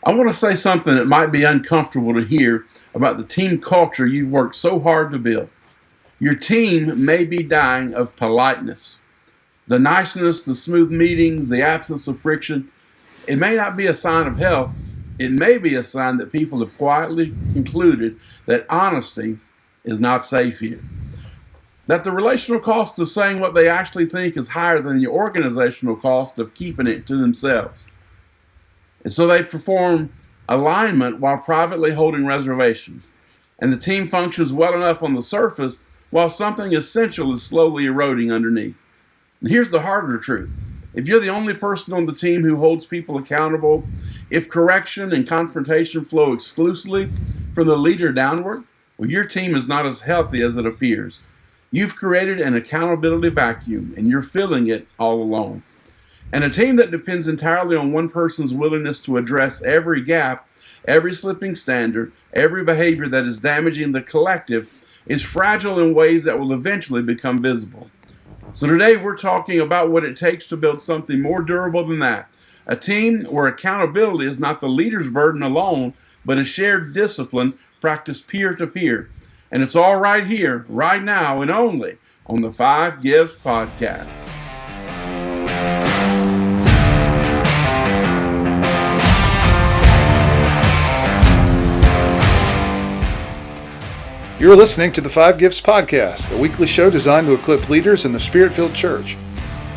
I want to say something that might be uncomfortable to hear about the team culture you've worked so hard to build. Your team may be dying of politeness. The niceness, the smooth meetings, the absence of friction, it may not be a sign of health. It may be a sign that people have quietly concluded that honesty is not safe here. That the relational cost of saying what they actually think is higher than the organizational cost of keeping it to themselves. And so they perform alignment while privately holding reservations. And the team functions well enough on the surface while something essential is slowly eroding underneath. And here's the harder truth. If you're the only person on the team who holds people accountable, if correction and confrontation flow exclusively from the leader downward, well, your team is not as healthy as it appears. You've created an accountability vacuum, and you're filling it all alone. And a team that depends entirely on one person's willingness to address every gap, every slipping standard, every behavior that is damaging the collective is fragile in ways that will eventually become visible. So today we're talking about what it takes to build something more durable than that. A team where accountability is not the leader's burden alone, but a shared discipline practiced peer to peer. And it's all right here, right now, and only on the Five Gifts podcast. You're listening to the Five Gifts Podcast, a weekly show designed to equip leaders in the Spirit-filled church.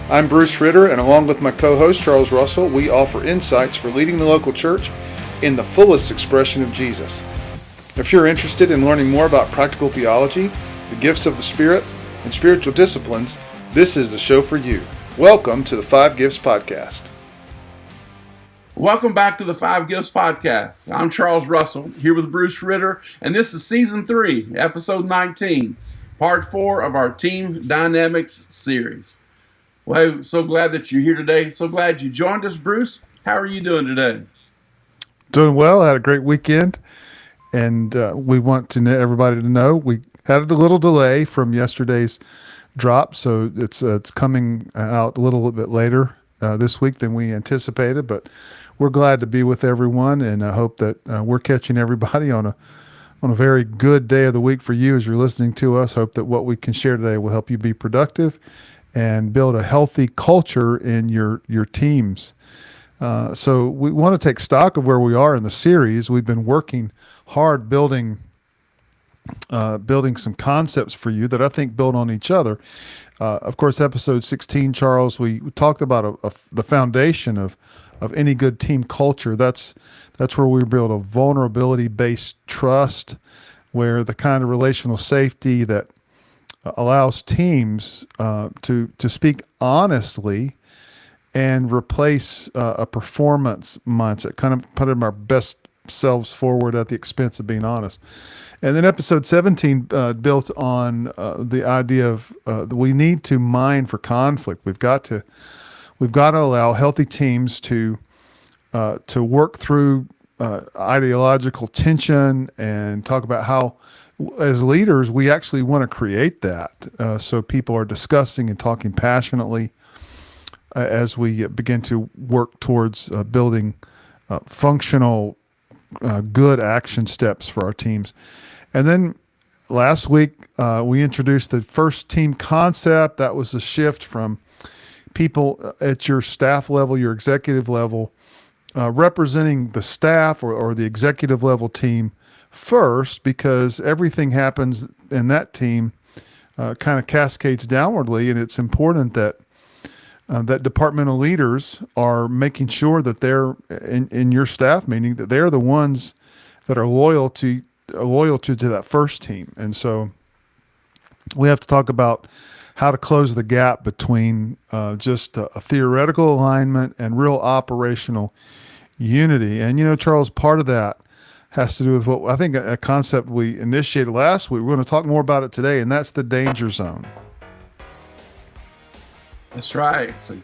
I'm Bruce Ritter, and along with my co-host Charles Russell, we offer insights for leading the local church in the fullest expression of Jesus. If you're interested in learning more about practical theology, the gifts of the Spirit, and spiritual disciplines, this is the show for you. Welcome to the Five Gifts Podcast. Welcome back to the Five Gifts Podcast. I'm Charles Russell, here with Bruce Ritter, and this is Season 3, Episode 19, Part 4 of our Team Dynamics series. Well, hey, so glad that you're here today. So glad you joined us, Bruce. How are you doing today? Doing well. I had a great weekend, and we want to everybody to know we had a little delay from yesterday's drop, so it's coming out a little bit later this week than we anticipated, but we're glad to be with everyone, and I hope that we're catching everybody on a very good day of the week for you as you're listening to us. Hope that what we can share today will help you be productive and build a healthy culture in your teams. So we want to take stock of where we are in the series. We've been working hard building some concepts for you that I think build on each other. Of course, episode 16, Charles, we talked about the foundation of any good team culture. That's where we build a vulnerability-based trust, where the kind of relational safety that allows teams to speak honestly and replace a performance mindset, kind of putting our best selves forward at the expense of being honest. And then episode 17 built on the idea of we need to mine for conflict. We've got to allow healthy teams to work through ideological tension and talk about how, as leaders, we actually want to create that. So people are discussing and talking passionately as we begin to work towards building functional, good action steps for our teams. And then last week, we introduced the first team concept. That was a shift from people at your staff level, your executive level, representing the staff or the executive level team first, because everything happens in that team kind of cascades downwardly, and it's important that that departmental leaders are making sure that they're in your staff meeting, that they're the ones that are loyal to that first team. And so we have to talk about how to close the gap between just a theoretical alignment and real operational unity. And, Charles, part of that has to do with what I think a concept we initiated last week. We're going to talk more about it today, and that's the danger zone. That's right. So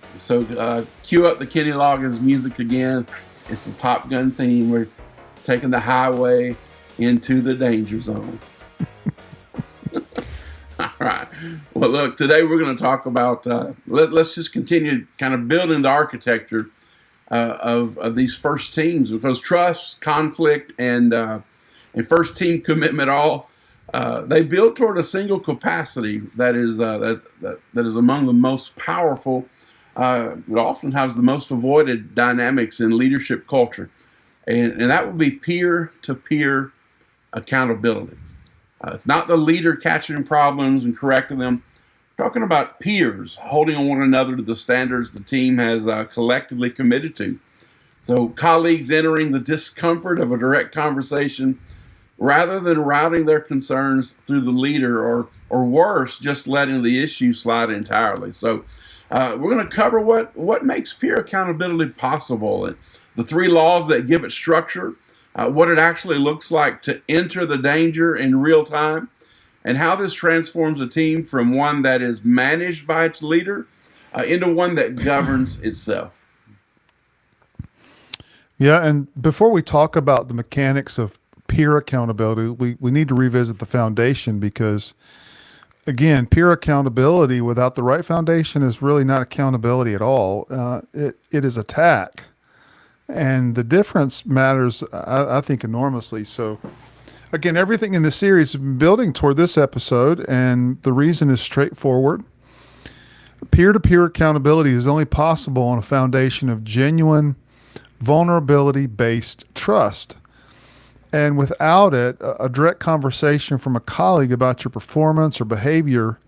cue up the Kenny Loggins music again. It's the Top Gun theme. We're taking the highway into the danger zone. All right. Well, look, today we're going to talk about, let's just continue kind of building the architecture of these first teams, because trust, conflict, and first team commitment all they build toward a single capacity that is that is among the most powerful. It often has the most avoided dynamics in leadership culture, and that would be peer-to-peer accountability. It's not the leader catching problems and correcting them. We're talking about peers holding on one another to the standards the team has collectively committed to. So colleagues entering the discomfort of a direct conversation rather than routing their concerns through the leader, or worse, just letting the issue slide entirely. So we're going to cover what makes peer accountability possible, and the three laws that give it structure, what it actually looks like to enter the danger in real time, and how this transforms a team from one that is managed by its leader into one that governs itself. Yeah, and before we talk about the mechanics of peer accountability, we need to revisit the foundation, because, again, peer accountability without the right foundation is really not accountability at all. It is attack. And the difference matters, I think, enormously. So, again, everything in the series has been building toward this episode, and the reason is straightforward. Peer-to-peer accountability is only possible on a foundation of genuine, vulnerability-based trust. And without it, a direct conversation from a colleague about your performance or behavior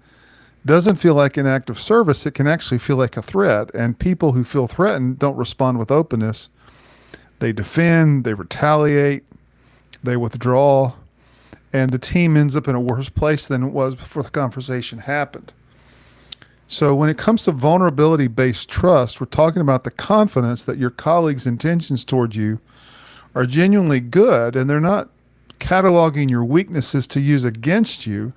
doesn't feel like an act of service. It can actually feel like a threat. And people who feel threatened don't respond with openness. They defend, they retaliate, they withdraw, and the team ends up in a worse place than it was before the conversation happened. So when it comes to vulnerability-based trust, we're talking about the confidence that your colleagues' intentions toward you are genuinely good, and they're not cataloging your weaknesses to use against you.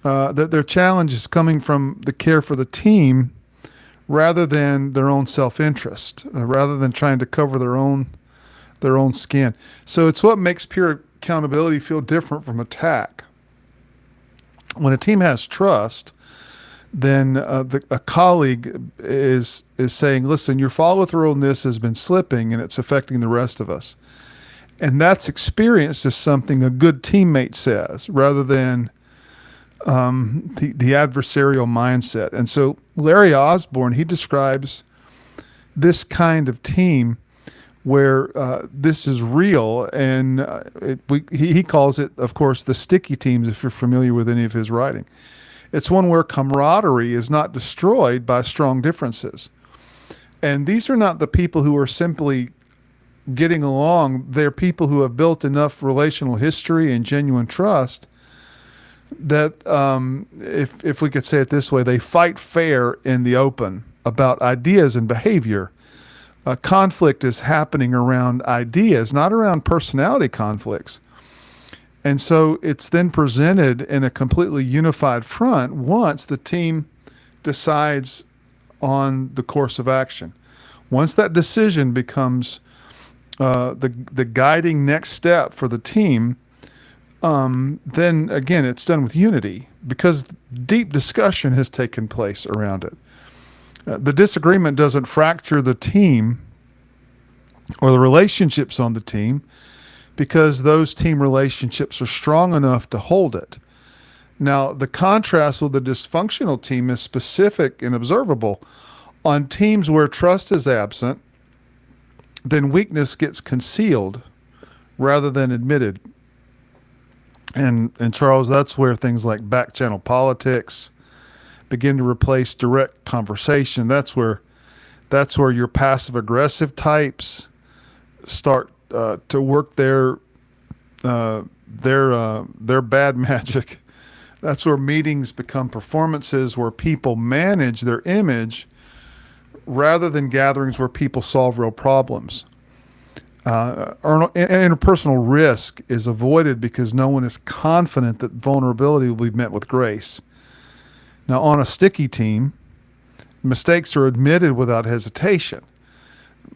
That their challenge is coming from the care for the team rather than their own self-interest, rather than trying to cover their own skin. So it's what makes peer accountability feel different from attack. When a team has trust, then a colleague is saying, listen, your follow-through on this has been slipping and it's affecting the rest of us. And that's experienced as something a good teammate says, rather than the adversarial mindset. And so Larry Osborne, he describes this kind of team where this is real, and he calls it, of course, the sticky teams, if you're familiar with any of his writing. It's one where camaraderie is not destroyed by strong differences. And these are not the people who are simply getting along. They're people who have built enough relational history and genuine trust that, if we could say it this way, they fight fair in the open about ideas and behavior. Conflict is happening around ideas, not around personality conflicts. And so it's then presented in a completely unified front once the team decides on the course of action. Once that decision becomes the guiding next step for the team, then again, it's done with unity, because deep discussion has taken place around it. The disagreement doesn't fracture the team or the relationships on the team, because those team relationships are strong enough to hold it. Now, the contrast with the dysfunctional team is specific and observable. On teams where trust is absent, then weakness gets concealed rather than admitted. And Charles, that's where things like back channel politics begin to replace direct conversation. That's where your passive aggressive types start to work their bad magic. That's where meetings become performances where people manage their image rather than gatherings where people solve real problems. Interpersonal risk is avoided because no one is confident that vulnerability will be met with grace. Now, on a sticky team, mistakes are admitted without hesitation.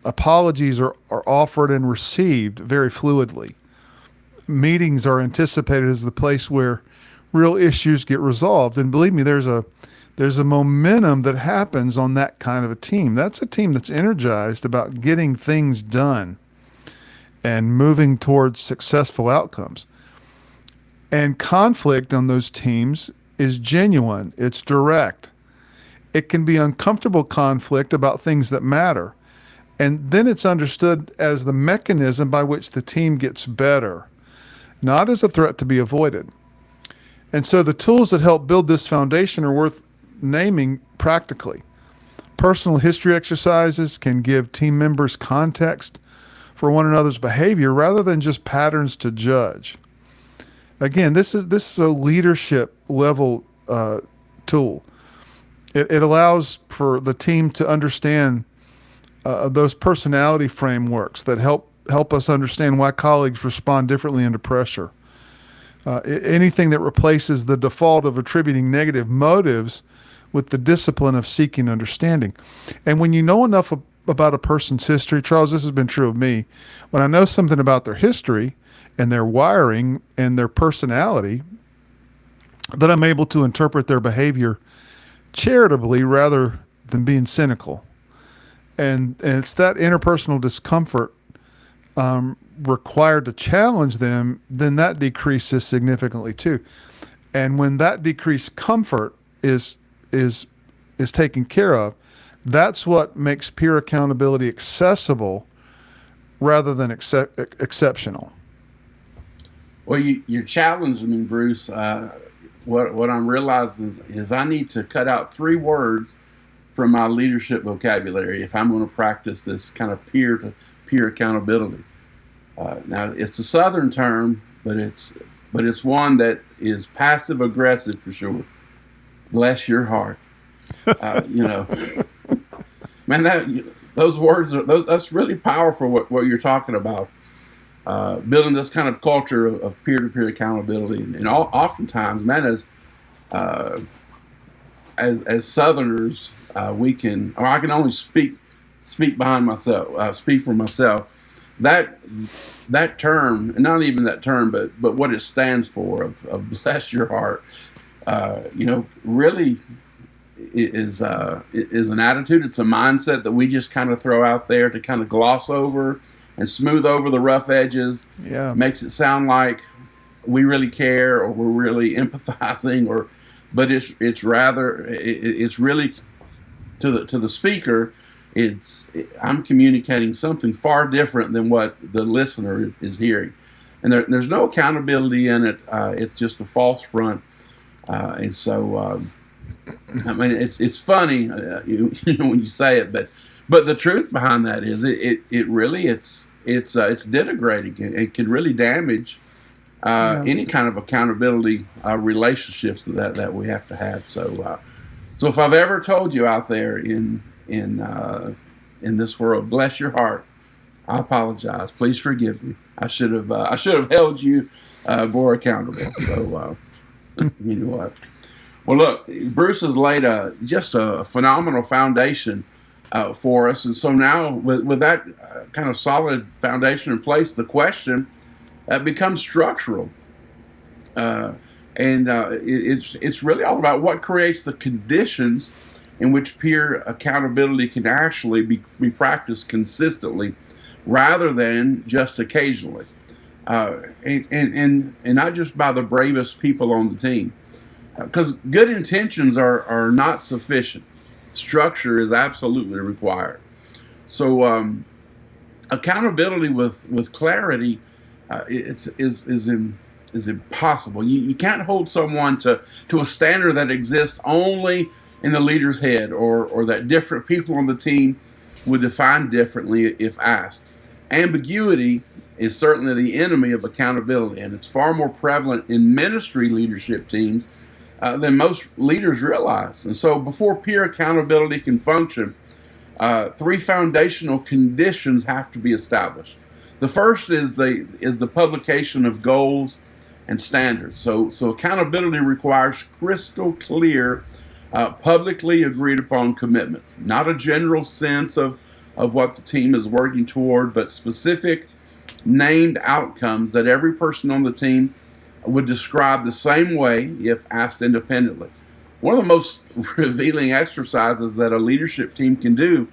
Apologies are offered and received very fluidly. Meetings are anticipated as the place where real issues get resolved. And believe me, there's a There's a momentum that happens on that kind of a team. That's a team that's energized about getting things done and moving towards successful outcomes. And conflict on those teams is genuine. It's direct. It can be uncomfortable conflict about things that matter. And then it's understood as the mechanism by which the team gets better, not as a threat to be avoided. And so the tools that help build this foundation are worth naming practically. Personal history exercises can give team members context for one another's behavior rather than just patterns to judge. Again, this is a leadership level tool. It allows for the team to understand those personality frameworks that help us understand why colleagues respond differently under pressure. Anything that replaces the default of attributing negative motives with the discipline of seeking understanding. And when you know enough about a person's history, Charles, this has been true of me, when I know something about their history and their wiring and their personality, that I'm able to interpret their behavior charitably rather than being cynical. And it's that interpersonal discomfort required to challenge them, then that decreases significantly too. And when that decreased comfort is taken care of, that's what makes peer accountability accessible rather than exceptional. Well, you're challenging me, Bruce. What I'm realizing is I need to cut out 3 words from my leadership vocabulary if I'm going to practice this kind of peer-to-peer accountability. Now, it's a Southern term, but it's one that is passive aggressive for sure. Bless your heart. Man, those words that's really powerful. What you're talking about, building this kind of culture of peer-to-peer accountability, and oftentimes, man, as Southerners, I can only speak behind myself, speak for myself. That term, and not even that term, but what it stands for of bless your heart, really is an attitude. It's a mindset that we just kind of throw out there to kind of gloss over and smooth over the rough edges. Yeah, makes it sound like we really care or we're really empathizing, but it's rather it's really to the speaker. I'm communicating something far different than what the listener is hearing, and there's no accountability in it. It's just a false front, and so I mean it's funny when you say it, but the truth behind that is it really it's denigrating. It can really damage any kind of accountability relationships that we have to have. So if I've ever told you out there in this world, bless your heart, I apologize. Please forgive me. I should have held you more accountable. So you know what? Well, look, Bruce has laid just a phenomenal foundation for us, and so now with that kind of solid foundation in place, the question becomes structural, and it's really all about what creates the conditions in which peer accountability can actually be practiced consistently rather than just occasionally, and not just by the bravest people on the team, because good intentions are not sufficient. Structure is absolutely required. So accountability with clarity is impossible. You can't hold someone to a standard that exists only in the leader's head, or that different people on the team would define differently if asked. Ambiguity is certainly the enemy of accountability, and it's far more prevalent in ministry leadership teams than most leaders realize. And so before peer accountability can function, 3 foundational conditions have to be established. The first is the publication of goals and standards. So accountability requires crystal clear, publicly agreed upon commitments, not a general sense of what the team is working toward, but specific named outcomes that every person on the team would describe the same way if asked independently. One of the most revealing exercises that a leadership team can do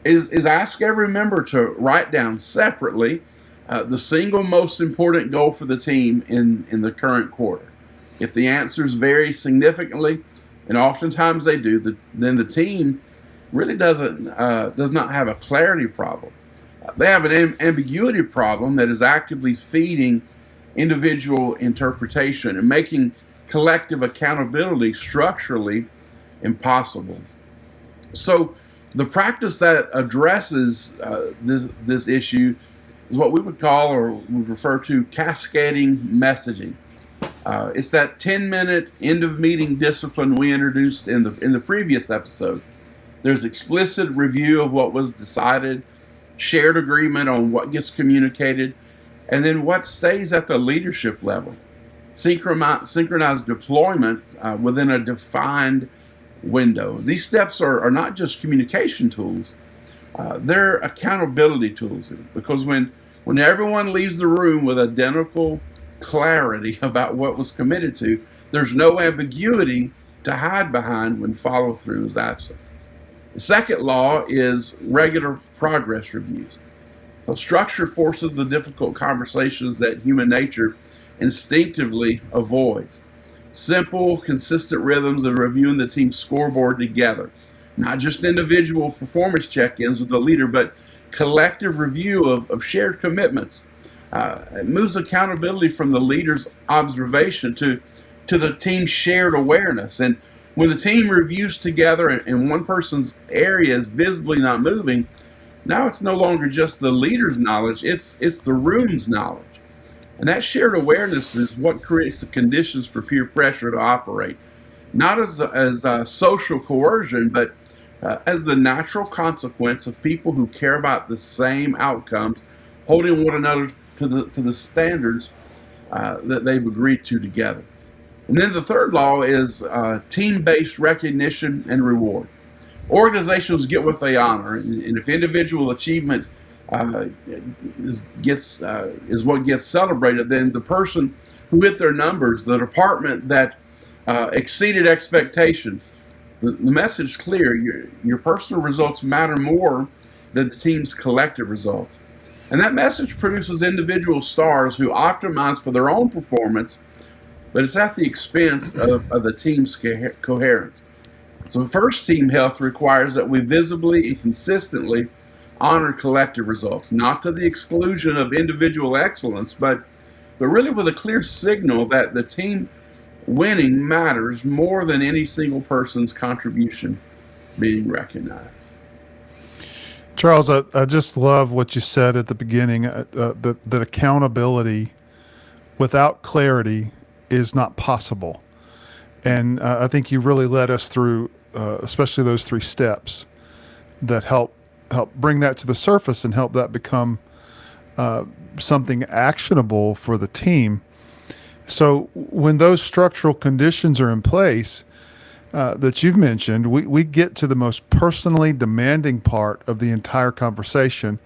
is ask every member to write down separately the single most important goal for the team in the current quarter. If the answers vary significantly, and oftentimes they do, then the team really does not have a clarity problem. They have an ambiguity problem that is actively feeding individual interpretation and making collective accountability structurally impossible. So the practice that addresses this issue is what we would call, or would refer to, cascading messaging. It's that 10-minute end of meeting discipline we introduced in the previous episode. There's explicit review of what was decided, shared agreement on what gets communicated, and then what stays at the leadership level. Synchronized deployment within a defined window. These steps are not just communication tools, they're accountability tools, because when everyone leaves the room with identical clarity about what was committed to, there's no ambiguity to hide behind when follow through is absent. The second law is regular progress reviews. So structure forces the difficult conversations that human nature instinctively avoids. Simple, consistent rhythms of reviewing the team's scoreboard together. Not just individual performance check-ins with the leader, but collective review of shared commitments. It moves accountability from the leader's observation to the team's shared awareness. And when the team reviews together and one person's area is visibly not moving, now it's no longer just the leader's knowledge, it's the room's knowledge. And that shared awareness is what creates the conditions for peer pressure to operate, not as social coercion, but as the natural consequence of people who care about the same outcomes, holding one another to the standards that they've agreed to together. And then the third law is team-based recognition and reward. Organizations get what they honor, and if individual achievement is what gets celebrated, then the person who hit their numbers, the department that exceeded expectations, the message is clear: your personal results matter more than the team's collective results. And that message produces individual stars who optimize for their own performance, but it's at the expense of the team's coherence. So first, team health requires that we visibly and consistently honor collective results, not to the exclusion of individual excellence, but really with a clear signal that the team winning matters more than any single person's contribution being recognized. Charles, I just love what you said at the beginning, that accountability without clarity is not possible. And I think you really led us through, especially those 3 steps that help bring that to the surface and help that become something actionable for the team. So when those structural conditions are in place that you've mentioned, we get to the most personally demanding part of the entire conversation.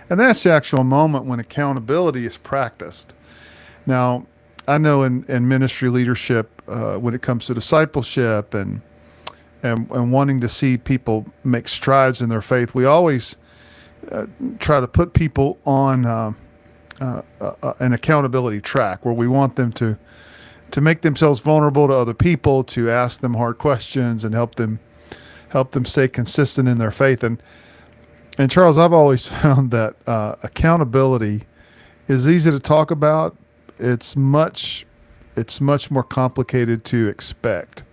And that's the actual moment when accountability is practiced. Now, I know in ministry leadership, when it comes to discipleship and wanting to see people make strides in their faith, we always try to put people on an accountability track where we want them to make themselves vulnerable to other people, to ask them hard questions and help them stay consistent in their faith. And Charles, I've always found that accountability is easy to talk about. It's much more complicated to expect.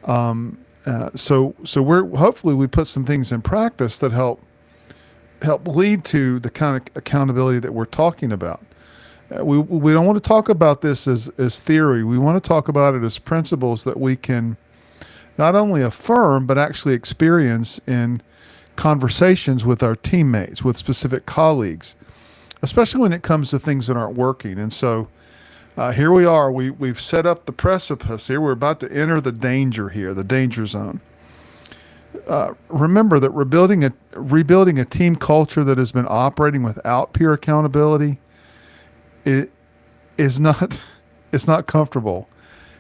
So hopefully we put some things in practice that help lead to the kind of accountability that we're talking about. We don't want to talk about this as theory. We want to talk about it as principles that we can not only affirm, but actually experience in conversations with our teammates, with specific colleagues, especially when it comes to things that aren't working. And so here we are. We've set up the precipice here. We're about to enter the danger here, the danger zone. Remember that rebuilding a team culture that has been operating without peer accountability it's not comfortable.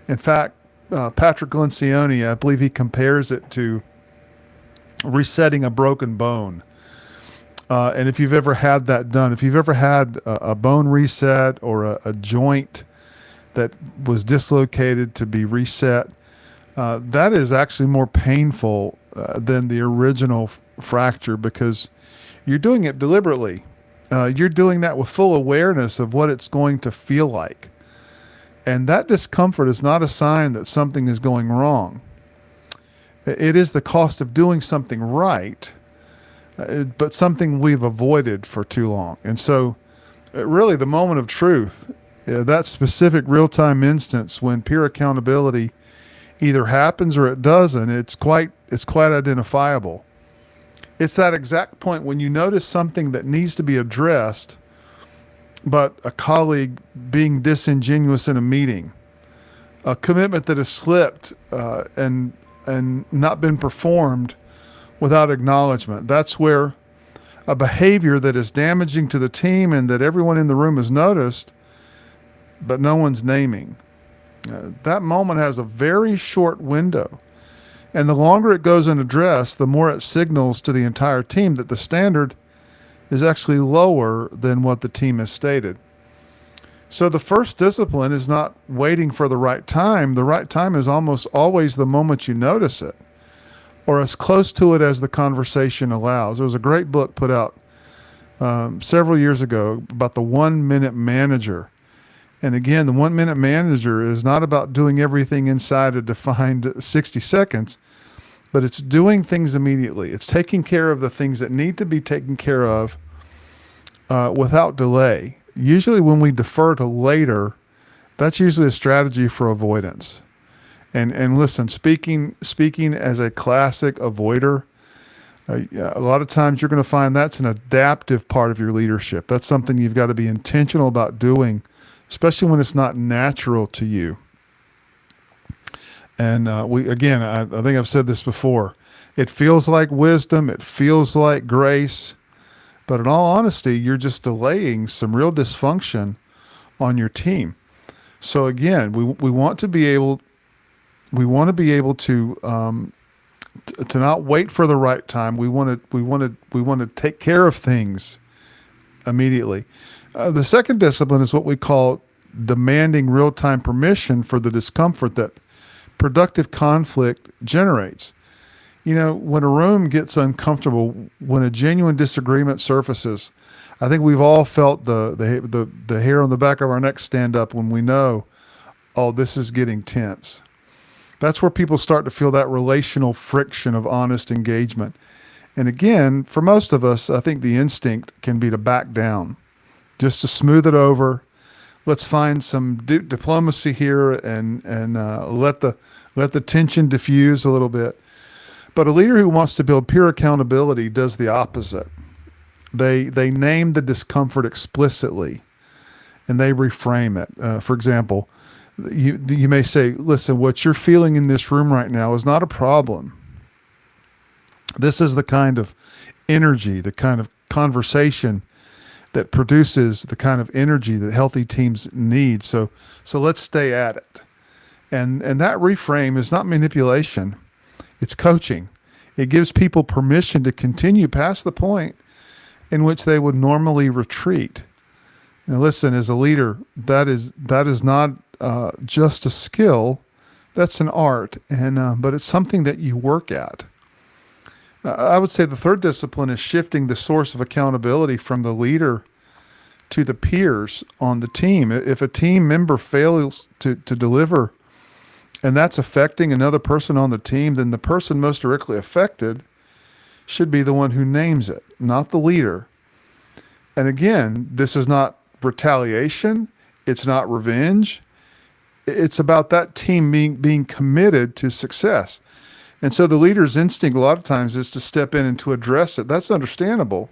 In fact, Patrick Lencioni, I believe he compares it to resetting a broken bone. And if you've ever had that done, if you've ever had a bone reset or a joint that was dislocated to be reset, that is actually more painful than the original fracture, because you're doing it deliberately. You're doing that with full awareness of what it's going to feel like. And that discomfort is not a sign that something is going wrong. It is the cost of doing something right, but something we've avoided for too long. And so really the moment of truth, that specific real-time instance when peer accountability either happens or it doesn't, it's quite identifiable. It's that exact point when you notice something that needs to be addressed, but a colleague being disingenuous in a meeting, a commitment that has slipped and not been performed without acknowledgement. That's where a behavior that is damaging to the team and that everyone in the room has noticed, but no one's naming. That moment has a very short window. And the longer it goes unaddressed, the more it signals to the entire team that the standard is actually lower than what the team has stated. So the first discipline is not waiting for the right time. The right time is almost always the moment you notice it, or as close to it as the conversation allows. There was a great book put out several years ago about the 1 minute manager. And again, the 1 minute manager is not about doing everything inside a defined 60 seconds, but it's doing things immediately. It's taking care of the things that need to be taken care of without delay. Usually when we defer to later, that's usually a strategy for avoidance. And listen, speaking as a classic avoider, a lot of times you're going to find that's an adaptive part of your leadership. That's something you've got to be intentional about doing, especially when it's not natural to you. And I think I've said this before. It feels like wisdom. It feels like grace. But in all honesty, you're just delaying some real dysfunction on your team. So again, we want to be able to not wait for the right time. We want to take care of things immediately. The second discipline is what we call demanding real-time permission for the discomfort that productive conflict generates. You know, when a room gets uncomfortable, when a genuine disagreement surfaces, I think we've all felt the hair on the back of our neck stand up when we know, oh, this is getting tense. That's where people start to feel that relational friction of honest engagement. And again, for most of us, I think the instinct can be to back down, just to smooth it over. Let's find some diplomacy here and let the tension diffuse a little bit. But a leader who wants to build peer accountability does the opposite. They name the discomfort explicitly, and they reframe it. For example, you may say, listen, what you're feeling in this room right now is not a problem. This is the kind of energy, the kind of conversation that produces the kind of energy that healthy teams need. So let's stay at it. And that reframe is not manipulation. It's coaching. It gives people permission to continue past the point in which they would normally retreat. Now listen, as a leader, that is not just a skill, that's an art, but it's something that you work at. I would say the third discipline is shifting the source of accountability from the leader to the peers on the team. If a team member fails to deliver, and that's affecting another person on the team, then the person most directly affected should be the one who names it, not the leader. And again, this is not retaliation. It's not revenge. It's about that team being committed to success. And so the leader's instinct a lot of times is to step in and to address it. That's understandable.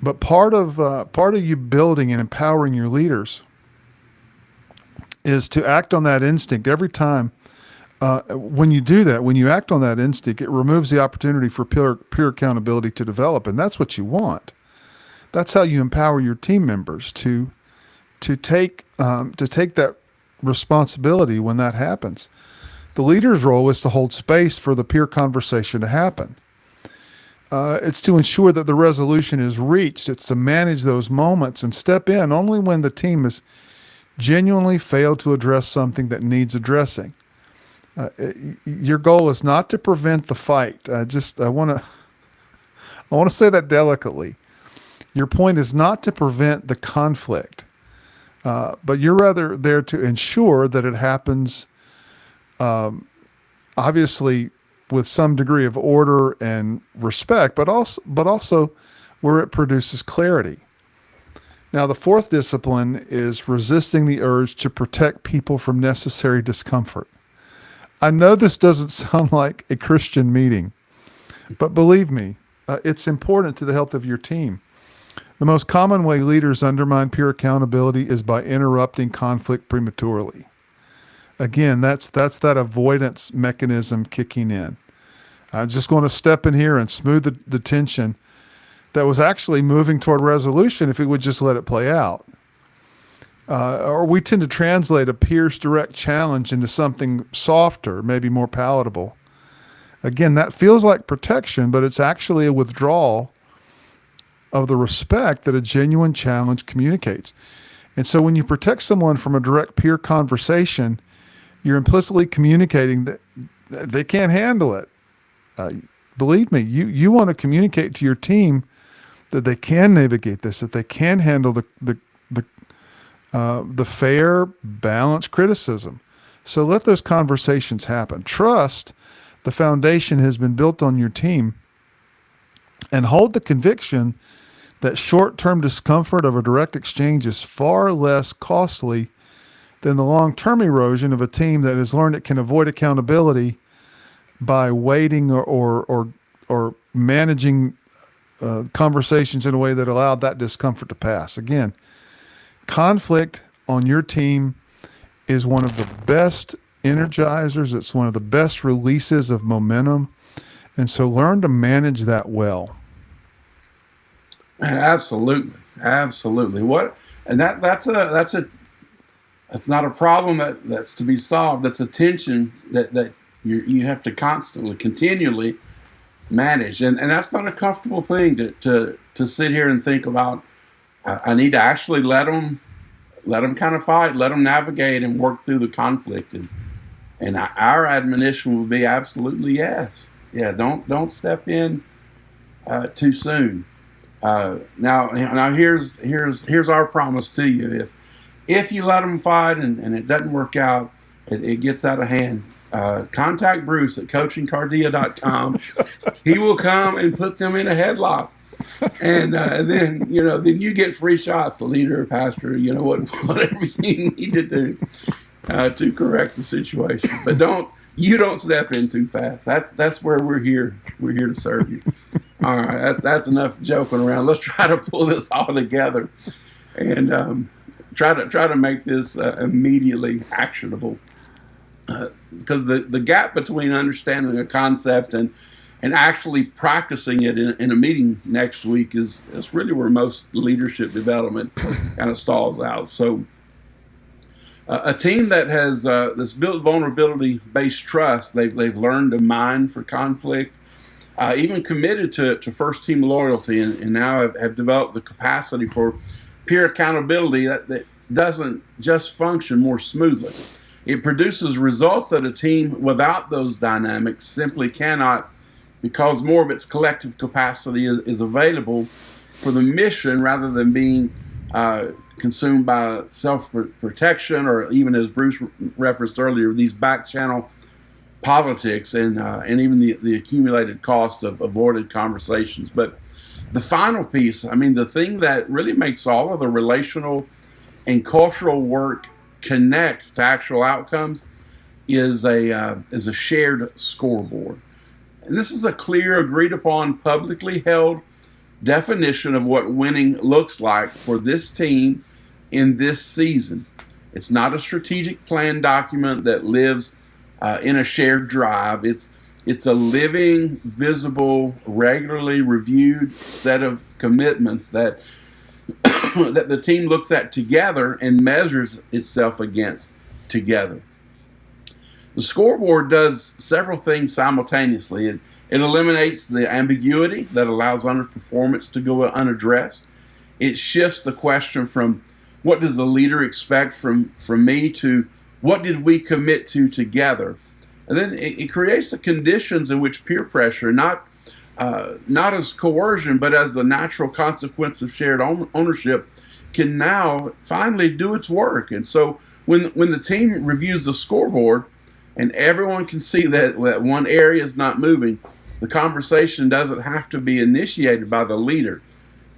But part of you building and empowering your leaders is to act on that instinct every time. When you do that, when you act on that instinct, it removes the opportunity for peer accountability to develop. And that's what you want. That's how you empower your team members to take that responsibility when that happens. The leader's role is to hold space for the peer conversation to happen. It's to ensure that the resolution is reached. It's to manage those moments and step in only when the team has genuinely failed to address something that needs addressing. Your goal is not to prevent the fight. I want to say that delicately. Your point is not to prevent the conflict, but you're rather there to ensure that it happens, obviously with some degree of order and respect, but also where it produces clarity. Now, the fourth discipline is resisting the urge to protect people from necessary discomfort. I know this doesn't sound like a Christian meeting, but believe me, it's important to the health of your team. The most common way leaders undermine peer accountability is by interrupting conflict prematurely. Again, that's that avoidance mechanism kicking in. I'm just going to step in here and smooth the tension that was actually moving toward resolution if we would just let it play out. Or we tend to translate a peer's direct challenge into something softer, maybe more palatable. Again, that feels like protection, but it's actually a withdrawal of the respect that a genuine challenge communicates. And so when you protect someone from a direct peer conversation, you're implicitly communicating that they can't handle it. Believe me, you want to communicate to your team that they can navigate this, that they can handle the fair, balanced criticism. So let those conversations happen. Trust the foundation has been built on your team, and hold the conviction that short-term discomfort of a direct exchange is far less costly than the long-term erosion of a team that has learned it can avoid accountability by waiting or managing conversations in a way that allowed that discomfort to pass. Again, conflict on your team is one of the best energizers. It's one of the best releases of momentum. And so learn to manage that well. Absolutely. And that's not a problem that's to be solved. That's a tension that you have to constantly, continually manage. And that's not a comfortable thing to sit here and think about. I need to actually let them kind of fight, let them navigate and work through the conflict. And our admonition will be absolutely yes. Yeah, don't step in too soon. Now here's our promise to you. If you let them fight and it doesn't work out, it gets out of hand, contact Bruce at coachingcardia.com. He will come and put them in a headlock. And then you get free shots, the leader or pastor, whatever you need to do to correct the situation. But don't step in too fast. That's where we're here. We're here to serve you. All right, that's enough joking around. Let's try to pull this all together and try to make this immediately actionable. Because the gap between understanding a concept and actually practicing it in a meeting next week is really where most leadership development kind of stalls out. So a team that has that's built vulnerability-based trust, they've learned to mine for conflict, even committed to first team loyalty, and now have developed the capacity for peer accountability that doesn't just function more smoothly. It produces results that a team without those dynamics simply cannot, because more of its collective capacity is available for the mission rather than being consumed by self-protection or even, as Bruce referenced earlier, these back-channel politics and even the accumulated cost of avoided conversations. But the final piece, the thing that really makes all of the relational and cultural work connect to actual outcomes is a shared scoreboard. And this is a clear, agreed upon, publicly held definition of what winning looks like for this team in this season. It's not a strategic plan document that lives in a shared drive. It's a living, visible, regularly reviewed set of commitments that that the team looks at together and measures itself against together. The scoreboard does several things simultaneously. It eliminates the ambiguity that allows underperformance to go unaddressed. It shifts the question from what does the leader expect from me to what did we commit to together? And then it creates the conditions in which peer pressure, not as coercion, but as the natural consequence of shared ownership, can now finally do its work. And so when the team reviews the scoreboard and everyone can see that one area is not moving, the conversation doesn't have to be initiated by the leader.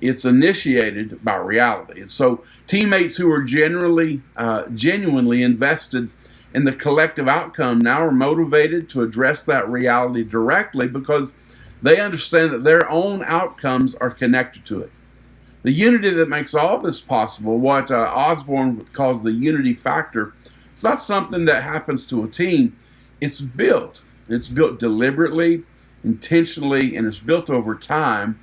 It's initiated by reality. And so teammates who are genuinely invested in the collective outcome now are motivated to address that reality directly because they understand that their own outcomes are connected to it. The unity that makes all this possible, what Osborne calls the unity factor, it's not something that happens to a team. It's built. It's built deliberately, intentionally, and it's built over time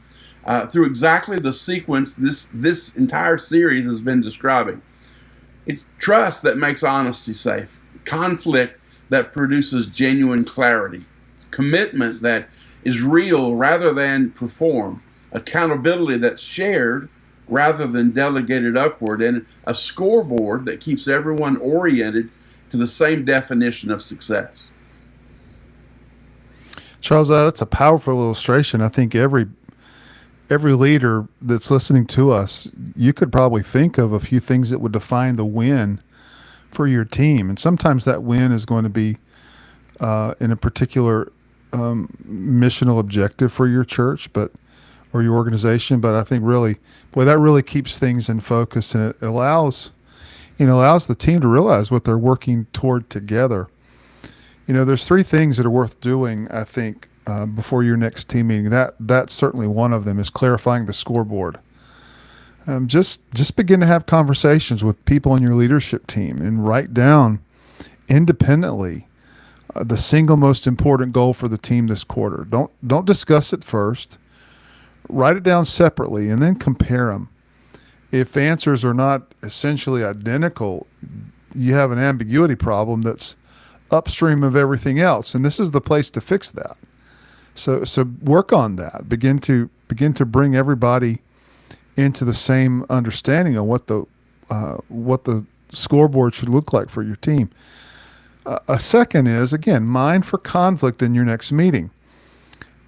through exactly the sequence this entire series has been describing. It's trust that makes honesty safe, conflict that produces genuine clarity, it's commitment that is real rather than performed, accountability that's shared rather than delegated upward, and a scoreboard that keeps everyone oriented to the same definition of success. Charles, that's a powerful illustration. I think every leader that's listening to us, you could probably think of a few things that would define the win for your team. And sometimes that win is going to be in a particular missional objective for your church, or your organization. But I think that really keeps things in focus, and it allows the team to realize what they're working toward together. There's three things that are worth doing, I think, before your next team meeting. That's certainly one of them, is clarifying the scoreboard. Just begin to have conversations with people on your leadership team and write down independently the single most important goal for the team this quarter. Don't discuss it first. Write it down separately and then compare them. If answers are not essentially identical, you have an ambiguity problem that's upstream of everything else, and this is the place to fix that. So work on that. Begin to bring everybody into the same understanding of what the scoreboard should look like for your team. A second is, again, mind for conflict in your next meeting.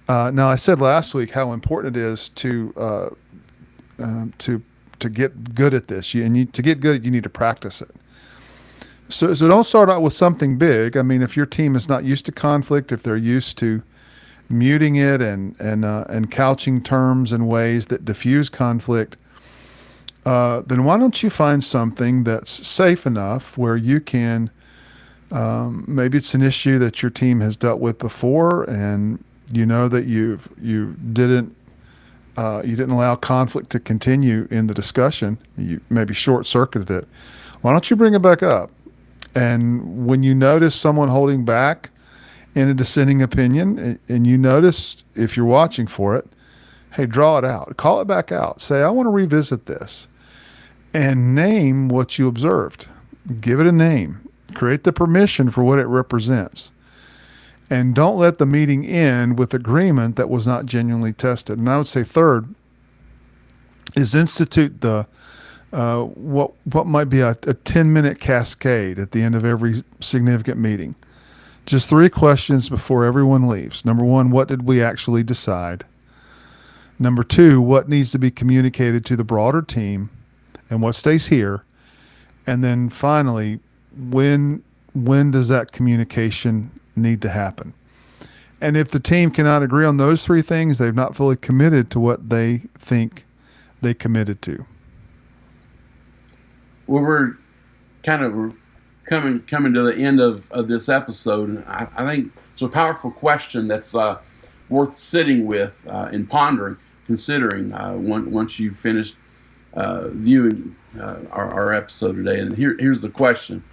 Now, I said last week how important it is to get good at this. To get good, you need to practice it. So don't start out with something big. I mean, if your team is not used to conflict, if they're used to muting it and couching terms in ways that diffuse conflict, then why don't you find something that's safe enough where you can, maybe it's an issue that your team has dealt with before, and that you didn't allow conflict to continue in the discussion. You maybe short-circuited it. Why don't you bring it back up? And when you notice someone holding back in a dissenting opinion, and you notice, if you're watching for it, hey, draw it out. Call it back out. Say, I want to revisit this. And name what you observed. Give it a name. Create the permission for what it represents. And don't let the meeting end with agreement that was not genuinely tested. And I would say third is institute the what might be a 10-minute cascade at the end of every significant meeting. Just 3 questions before everyone leaves. Number 1, what did we actually decide? Number 2, what needs to be communicated to the broader team and what stays here? And then finally, when does that communication need to happen? And if the team cannot agree on those 3 things, they've not fully committed to what they think they committed to. Well, we're kind of coming to the end of this episode, and I think it's a powerful question that's worth sitting with and pondering, considering once you've finished viewing our episode today. And here's the question: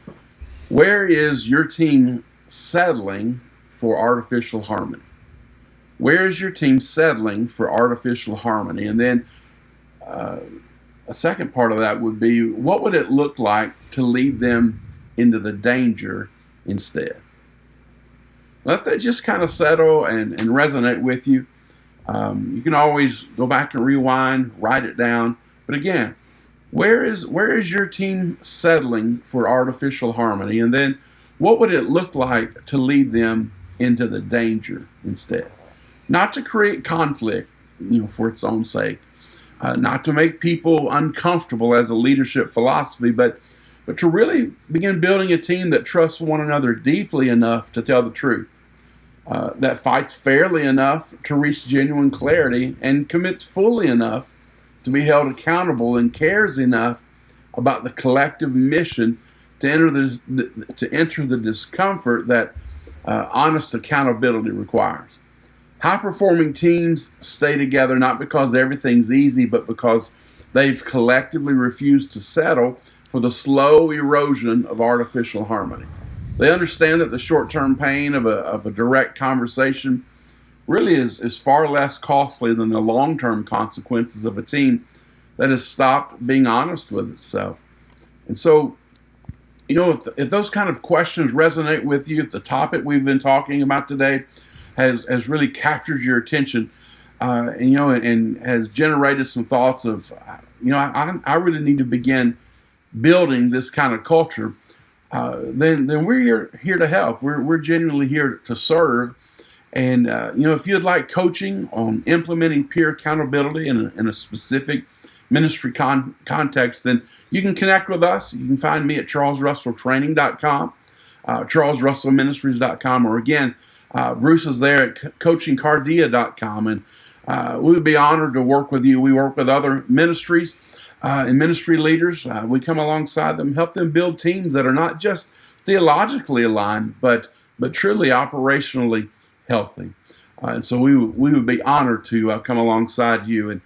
where is your team settling for artificial harmony? Where is your team settling for artificial harmony? And then a second part of that would be, what would it look like to lead them into the danger instead? let that just kind of settle and resonate with you. You can always go back and rewind, write it down. But again, where is your team settling for artificial harmony? And then what would it look like to lead them into the danger instead? Not to create conflict, for its own sake. Not to make people uncomfortable as a leadership philosophy, but to really begin building a team that trusts one another deeply enough to tell the truth, that fights fairly enough to reach genuine clarity, and commits fully enough to be held accountable, and cares enough about the collective mission to enter the discomfort that honest accountability requires. High-performing teams stay together not because everything's easy, but because they've collectively refused to settle for the slow erosion of artificial harmony. They understand that the short-term pain of a direct conversation really is far less costly than the long-term consequences of a team that has stopped being honest with itself. And so, if those kind of questions resonate with you, if the topic we've been talking about today has really captured your attention, and has generated some thoughts of, I really need to begin building this kind of culture, then we're here to help. We're genuinely here to serve. And if you'd like coaching on implementing peer accountability in a specific ministry context, then you can connect with us. You can find me at charlesrusselltraining.com, charlesrussellministries.com, or again, Bruce is there at coachingcardia.com, and we would be honored to work with you. We work with other ministries and ministry leaders. We come alongside them, help them build teams that are not just theologically aligned, but truly operationally healthy. And so we would be honored to come alongside you and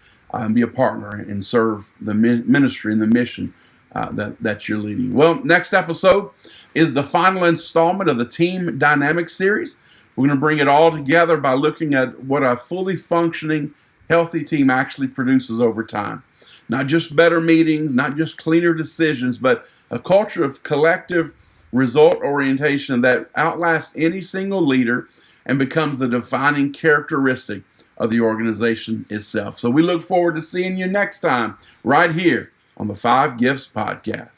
be a partner and serve the ministry and the mission that you're leading. Well, next episode is the final installment of the Team Dynamics series. We're going to bring it all together by looking at what a fully functioning, healthy team actually produces over time. Not just better meetings, not just cleaner decisions, but a culture of collective result orientation that outlasts any single leader and becomes the defining characteristic of the organization itself. So we look forward to seeing you next time right here on the 5 Gifts Podcast.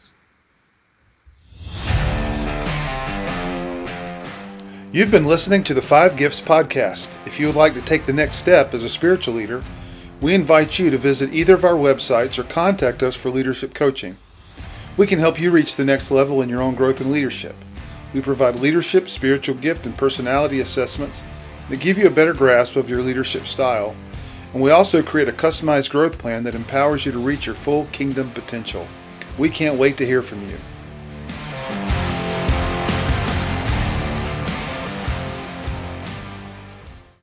You've been listening to the 5 Gifts Podcast. If you would like to take the next step as a spiritual leader, we invite you to visit either of our websites or contact us for leadership coaching. We can help you reach the next level in your own growth and leadership. We provide leadership, spiritual gift, and personality assessments that give you a better grasp of your leadership style. And we also create a customized growth plan that empowers you to reach your full kingdom potential. We can't wait to hear from you.